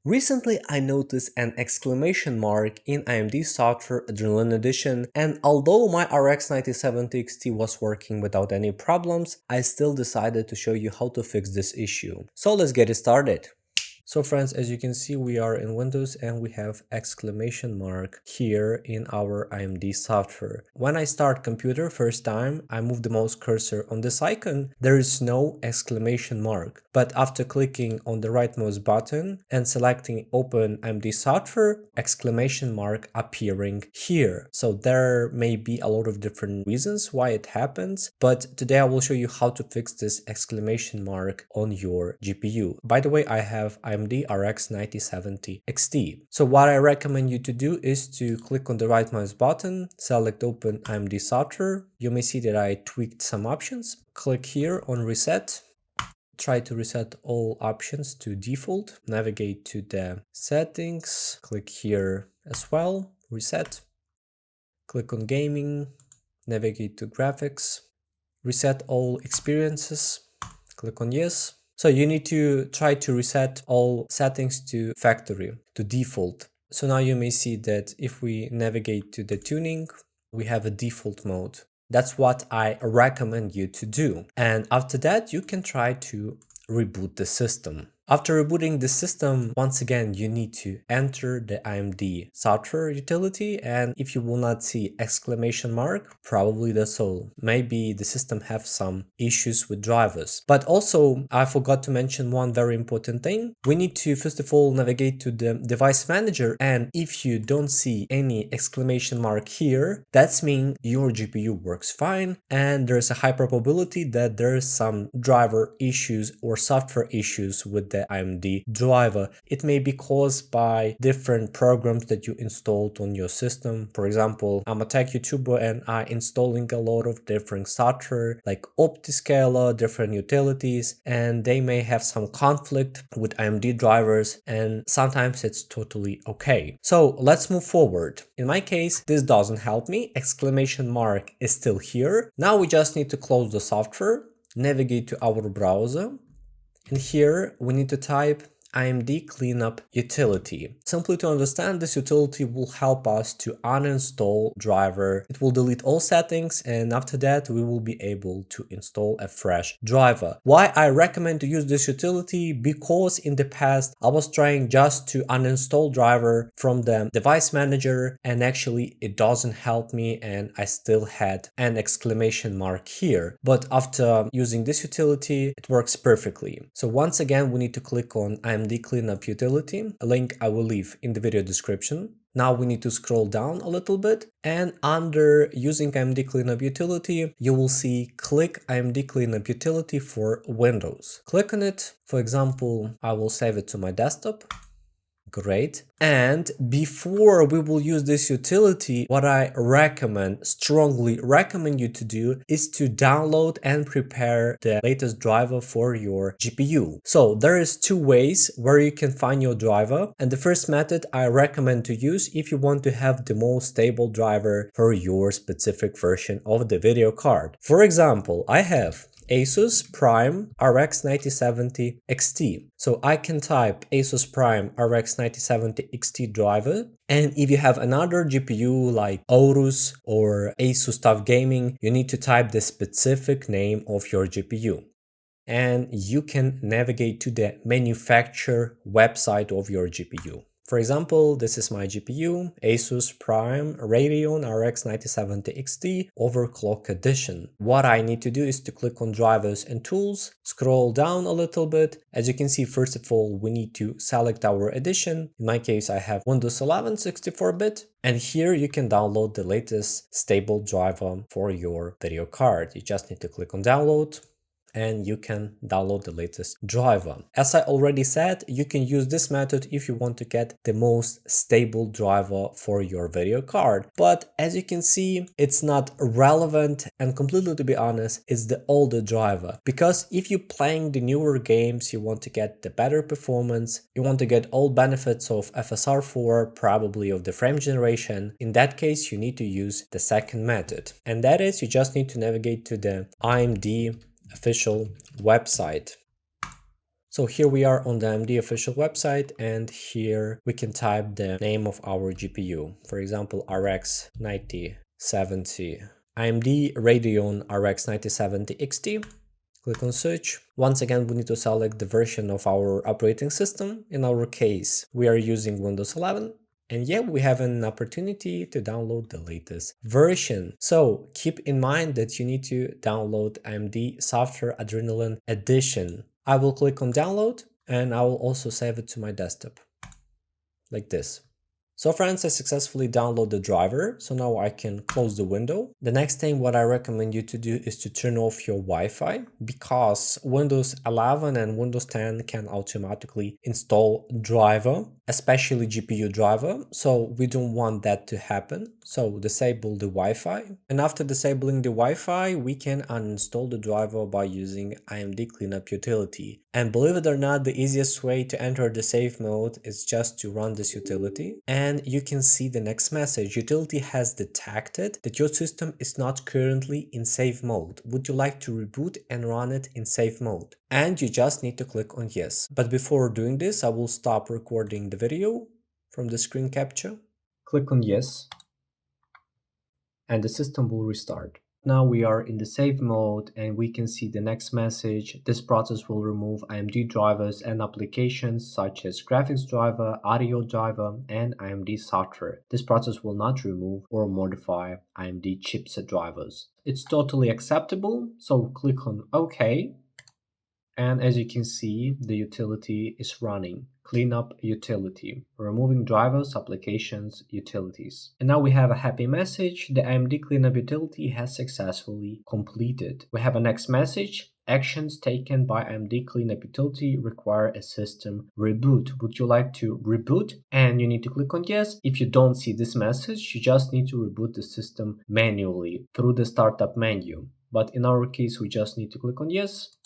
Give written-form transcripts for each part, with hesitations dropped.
Recently, I noticed an exclamation mark in AMD Software Adrenalin Edition, and although my RX 9070 XT was working without any problems, I still decided to show you how to fix this issue. So let's get it started. So friends, as you can see, we are in Windows and we have exclamation mark here in our AMD software. When I start computer first time, I move the mouse cursor on this icon, there is no exclamation mark. But after clicking on the right mouse button and selecting open AMD software, exclamation mark appearing here. So there may be a lot of different reasons why it happens, but today I will show you how to fix this exclamation mark on your GPU. By the way, I have AMD RX 9070 XT. So what I recommend you to do is to click on the right mouse button, select open AMD software. You may see that I tweaked some options. Click here on reset. Try to reset all options to default. Navigate to the settings. Click here as well. Reset. Click on gaming. Navigate to graphics. Reset all experiences. Click on yes. So you need to try to reset all settings to factory, to default. So now you may see that if we navigate to the tuning, we have a default mode. That's what I recommend you to do. And after that, you can try to reboot the system. After rebooting the system, once again, you need to enter the AMD Software Utility, and if you will not see exclamation mark, probably that's all. Maybe the system have some issues with drivers. But also, I forgot to mention one very important thing. We need to first of all navigate to the device manager, and if you don't see any exclamation mark here, that's mean your GPU works fine, and there's a high probability that there's some driver issues or software issues with the AMD driver. It may be caused by different programs that you installed on your system. For example, I'm a tech YouTuber and I'm installing a lot of different software like OptiScaler, different utilities, and they may have some conflict with AMD drivers, and sometimes it's totally okay. So let's move forward. In my case, this doesn't help me. Exclamation mark is still here. Now we just need to close the software, navigate to our browser, and here we need to type AMD Cleanup Utility. Simply to understand, this utility will help us to uninstall driver. It will delete all settings, and after that we will be able to install a fresh driver. Why I recommend to use this utility? Because in the past I was trying just to uninstall driver from the device manager, and actually it doesn't help me and I still had an exclamation mark here. But after using this utility, it works perfectly. So once again, we need to click on AMD Cleanup Utility, a link I will leave in the video description. Now we need to scroll down a little bit, and under using AMD Cleanup Utility, you will see click AMD Cleanup Utility for Windows. Click on it. For example, I will save it to my desktop. Great. And before we will use this utility, what I strongly recommend you to do is to download and prepare the latest driver for your GPU. So there is two ways where you can find your driver. And the first method I recommend to use if you want to have the most stable driver for your specific version of the video card. For example, I have Asus Prime RX 9070 XT. So I can type Asus Prime RX 9070 XT driver, and if you have another GPU like Aorus or Asus TUF Gaming, you need to type the specific name of your GPU. And you can navigate to the manufacturer website of your GPU. For example, this is my GPU, Asus Prime Radeon RX 9070 XT Overclock Edition. What I need to do is to click on Drivers and Tools, scroll down a little bit. As you can see, first of all, we need to select our edition. In my case, I have Windows 11 64-bit. And here you can download the latest stable driver for your video card. You just need to click on Download, and you can download the latest driver. As I already said, you can use this method if you want to get the most stable driver for your video card. But as you can see, it's not relevant, and completely to be honest, it's the older driver. Because if you're playing the newer games, you want to get the better performance, you want to get all benefits of FSR4, probably of the frame generation, in that case you need to use the second method. And that is, you just need to navigate to the AMD official website. So here we are on the AMD official website, and here we can type the name of our GPU. For example, RX 9070, AMD Radeon RX 9070 XT. Click on search. Once again, we need to select the version of our operating system. In our case, we are using Windows 11. And yeah, we have an opportunity to download the latest version. So keep in mind that you need to download AMD Software Adrenalin Edition. I will click on download and I will also save it to my desktop like this. So friends, I successfully downloaded the driver, so now I can close the window. The next thing what I recommend you to do is to turn off your Wi-Fi, because Windows 11 and Windows 10 can automatically install driver, especially GPU driver, so we don't want that to happen. So disable the Wi-Fi, and after disabling the Wi-Fi, we can uninstall the driver by using AMD Cleanup Utility. And believe it or not, the easiest way to enter the safe mode is just to run this utility, and you can see the next message. Utility has detected that your system is not currently in safe mode. Would you like to reboot and run it in safe mode? And you just need to click on yes. But before doing this, I will stop recording the video from the screen capture. Click on yes, and the system will restart. Now we are in the save mode and we can see the next message. This process will remove AMD drivers and applications such as graphics driver, audio driver, and AMD software. This process will not remove or modify AMD chipset drivers. It's totally acceptable, so click on OK. And as you can see, the utility is running. Cleanup Utility, removing drivers, applications, utilities. And now we have a happy message. The AMD Cleanup Utility has successfully completed. We have a next message. Actions taken by AMD Cleanup Utility require a system reboot. Would you like to reboot? And you need to click on yes. If you don't see this message, you just need to reboot the system manually through the startup menu. But in our case, we just need to click on yes.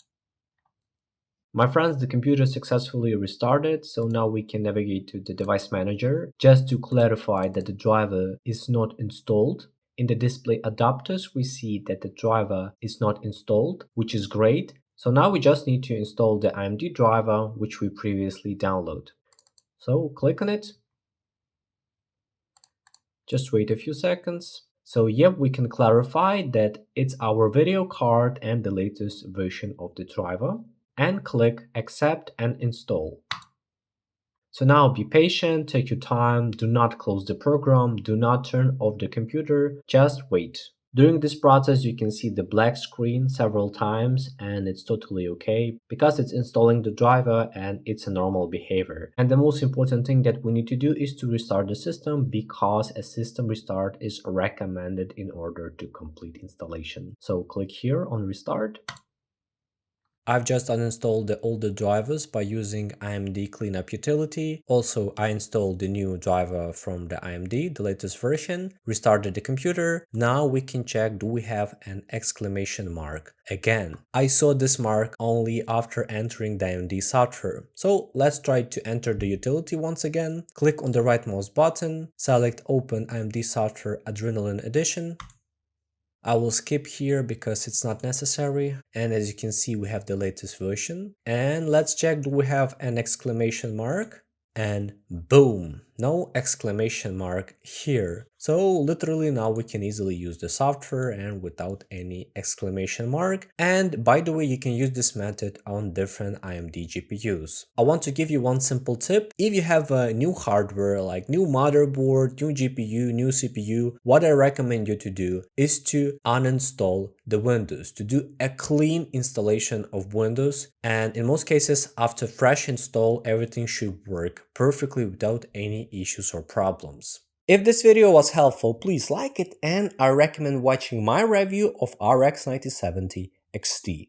My friends, the computer successfully restarted, so now we can navigate to the device manager. Just to clarify that the driver is not installed. In the display adapters, we see that the driver is not installed, which is great. So now we just need to install the AMD driver, which we previously downloaded. So click on it. Just wait a few seconds. So yep, we can clarify that it's our video card and the latest version of the driver. And click accept and install. So now be patient, take your time, do not close the program, do not turn off the computer, just wait. During this process, you can see the black screen several times, and it's totally okay because it's installing the driver and it's a normal behavior. And the most important thing that we need to do is to restart the system, because a system restart is recommended in order to complete installation. So click here on restart. I've just uninstalled the older drivers by using AMD Cleanup Utility. Also, I installed the new driver from the AMD, the latest version, restarted the computer. Now we can check, do we have an exclamation mark? Again, I saw this mark only after entering the AMD software. So let's try to enter the utility once again. Click on the right mouse button, select Open AMD Software Adrenalin Edition. I will skip here because it's not necessary, and as you can see we have the latest version. And let's check, do we have an exclamation mark? And boom, no exclamation mark here. So literally now we can easily use the software and without any exclamation mark. And by the way, you can use this method on different AMD GPUs. I want to give you one simple tip. If you have a new hardware like new motherboard, new GPU, new CPU, what I recommend you to do is to uninstall the Windows, to do a clean installation of Windows. And in most cases, after fresh install, everything should work perfectly without any issues or problems. If this video was helpful, please like it, and I recommend watching my review of RX 9070 XT.